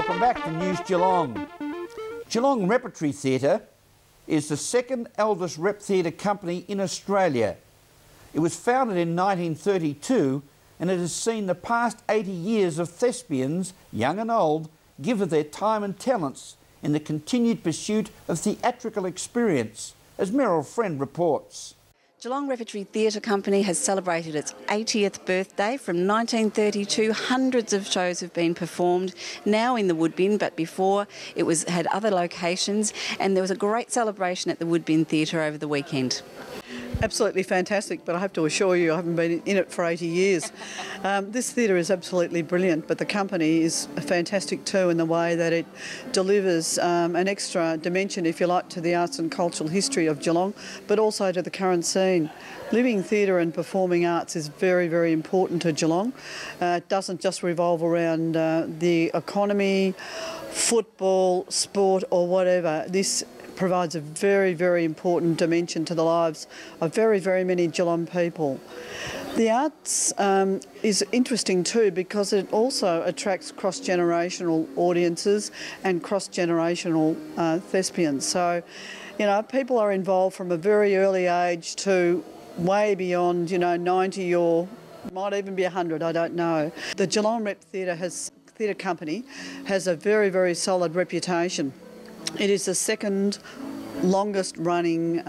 Welcome back to News Geelong. Geelong Repertory Theatre is the second eldest rep theatre company in Australia. It was founded in 1932 and it has seen the past 80 years of thespians, young and old, give of their time and talents in the continued pursuit of theatrical experience, as Meryl Friend reports. Geelong Repertory Theatre Company has celebrated its 80th birthday. From 1932, hundreds of shows have been performed, now in the Woodbin, but before it had other locations, and there was a great celebration at the Woodbin Theatre over the weekend. Absolutely fantastic, but I have to assure you I haven't been in it for 80 years. This theatre is absolutely brilliant, but the company is fantastic too in the way that it delivers an extra dimension, if you like, to the arts and cultural history of Geelong, but also to the current scene. Living theatre and performing arts is very, very important to Geelong. It doesn't just revolve around the economy, football, sport or whatever. This provides a very, very important dimension to the lives of very, very many Geelong people. The arts is interesting too because it also attracts cross-generational audiences and cross-generational thespians. So, you know, people are involved from a very early age to way beyond, 90 or might even be 100, I don't know. The Geelong Rep Theatre Company has a very, very solid reputation. It is the second longest running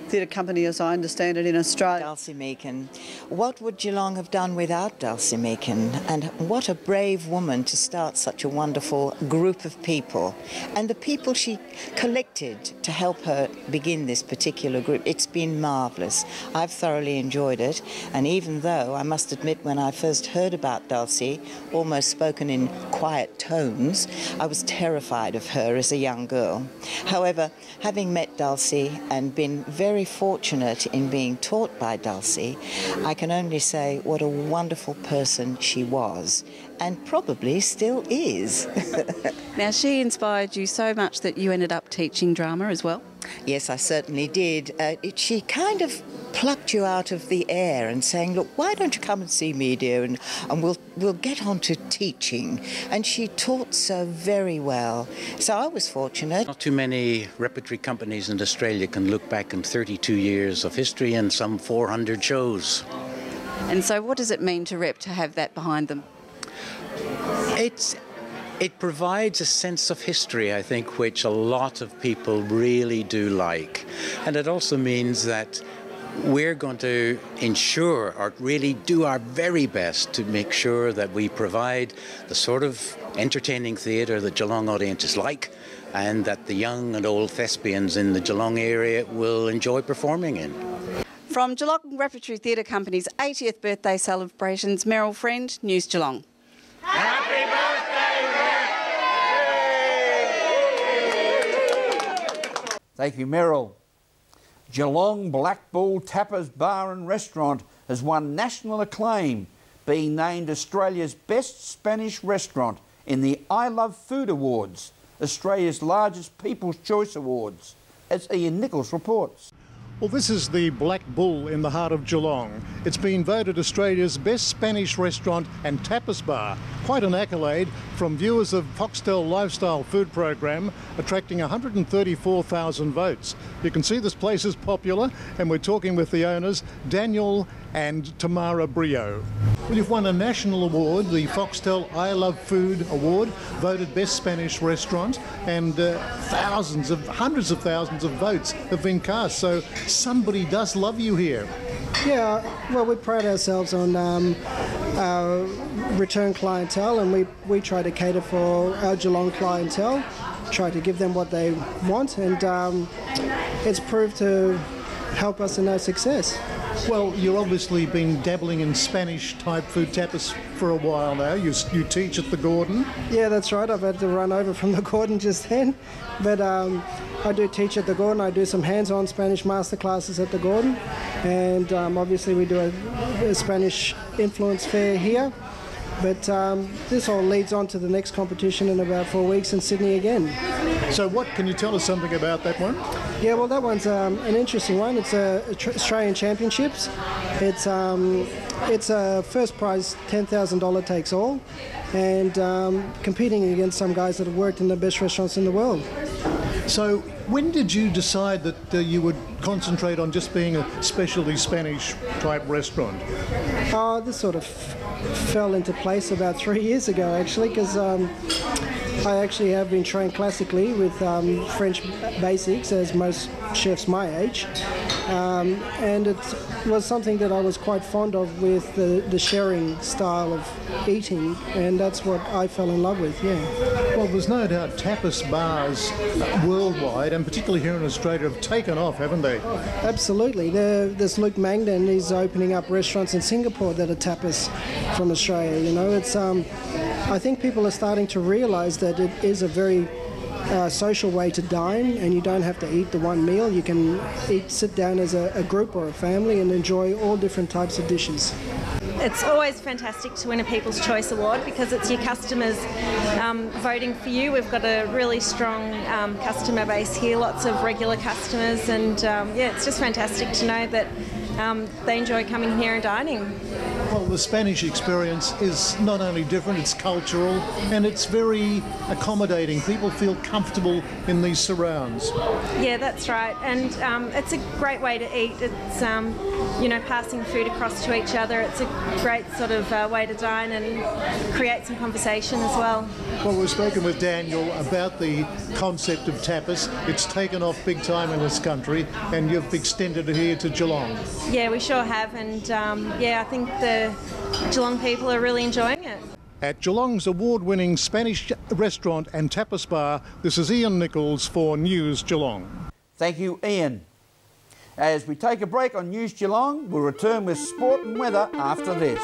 theatre company, as I understand it, in Australia. Dulcie Meakin. What would Geelong have done without Dulcie Meakin? And what a brave woman to start such a wonderful group of people. And the people she collected to help her begin this particular group, it's been marvellous. I've thoroughly enjoyed it. And even though, I must admit, when I first heard about Dulcie, almost spoken in quiet tones, I was terrified of her as a young girl. However, having met Dulcie and been very fortunate in being taught by Dulcie, I can only say what a wonderful person she was and probably still is. Now, she inspired you so much that you ended up teaching drama as well? Yes, I certainly did. She kind of plucked you out of the air and saying, look, why don't you come and see me, dear, and we'll get on to teaching. And she taught so very well. So I was fortunate. Not too many repertory companies in Australia can look back on 32 years of history and some 400 shows. And so what does it mean to Rep to have that behind them? It provides a sense of history, I think, which a lot of people really do like. And it also means that we're going to ensure or really do our very best to make sure that we provide the sort of entertaining theatre that Geelong audiences like and that the young and old thespians in the Geelong area will enjoy performing in. From Geelong Repertory Theatre Company's 80th birthday celebrations, Meryl Friend, News Geelong. Happy birthday, Rep! Thank you, Meryl. Geelong Black Bull Tapas Bar and Restaurant has won national acclaim, being named Australia's best Spanish restaurant in the I Love Food Awards, Australia's largest People's Choice Awards, as Ian Nichols reports. Well, this is the Black Bull in the heart of Geelong. It's been voted Australia's best Spanish restaurant and tapas bar. Quite an accolade from viewers of Foxtel Lifestyle Food Program, attracting 134,000 votes. You can see this place is popular, and we're talking with the owners, Daniel and Tamara Brio. Well, you've won a national award, the Foxtel I Love Food Award, voted Best Spanish Restaurant, and hundreds of thousands of votes have been cast, so somebody does love you here. Yeah, well, we pride ourselves on our return clientele, and we try to cater for our Geelong clientele, try to give them what they want, and it's proved to help us in our success. Well, you've obviously been dabbling in Spanish-type food tapas for a while now. You teach at the Gordon. Yeah, that's right. I've had to run over from the Gordon just then. But I do teach at the Gordon. I do some hands-on Spanish masterclasses at the Gordon. And obviously we do a Spanish influence fair here. But this all leads on to the next competition in about 4 weeks in Sydney again. So can you tell us something about that one? Yeah, well, that one's an interesting one. It's Australian Championships. It's it's a first prize $10,000 takes all, and competing against some guys that have worked in the best restaurants in the world. So when did you decide that you would concentrate on just being a specialty Spanish type restaurant? This sort of fell into place about 3 years ago, actually, because I actually have been trained classically with French basics, as most chefs my age, and it was something that I was quite fond of with the sharing style of eating, and that's what I fell in love with, yeah. Well, there's no doubt tapas bars worldwide, and particularly here in Australia, have taken off, haven't they? Absolutely. There's Luke Mangden, he's opening up restaurants in Singapore that are tapas from Australia, you know. It's I think people are starting to realise that it is a very social way to dine, and you don't have to eat the one meal. You can sit down as a group or a family and enjoy all different types of dishes. It's always fantastic to win a People's Choice Award because it's your customers voting for you. We've got a really strong customer base here, lots of regular customers, and yeah, it's just fantastic to know that they enjoy coming here and dining. Well, the Spanish experience is not only different, it's cultural and it's very accommodating. People feel comfortable in these surrounds. Yeah, that's right, and it's a great way to eat. It's you know, passing food across to each other. It's a great sort of way to dine and create some conversation as well. Well, we've spoken with Daniel about the concept of tapas. It's taken off big time in this country, and you've extended it here to Geelong. Yeah, we sure have, and yeah, I think the Geelong people are really enjoying it. At Geelong's award-winning Spanish restaurant and tapas bar, this is Ian Nichols for News Geelong. Thank you, Ian. As we take a break on News Geelong, we'll return with sport and weather after this.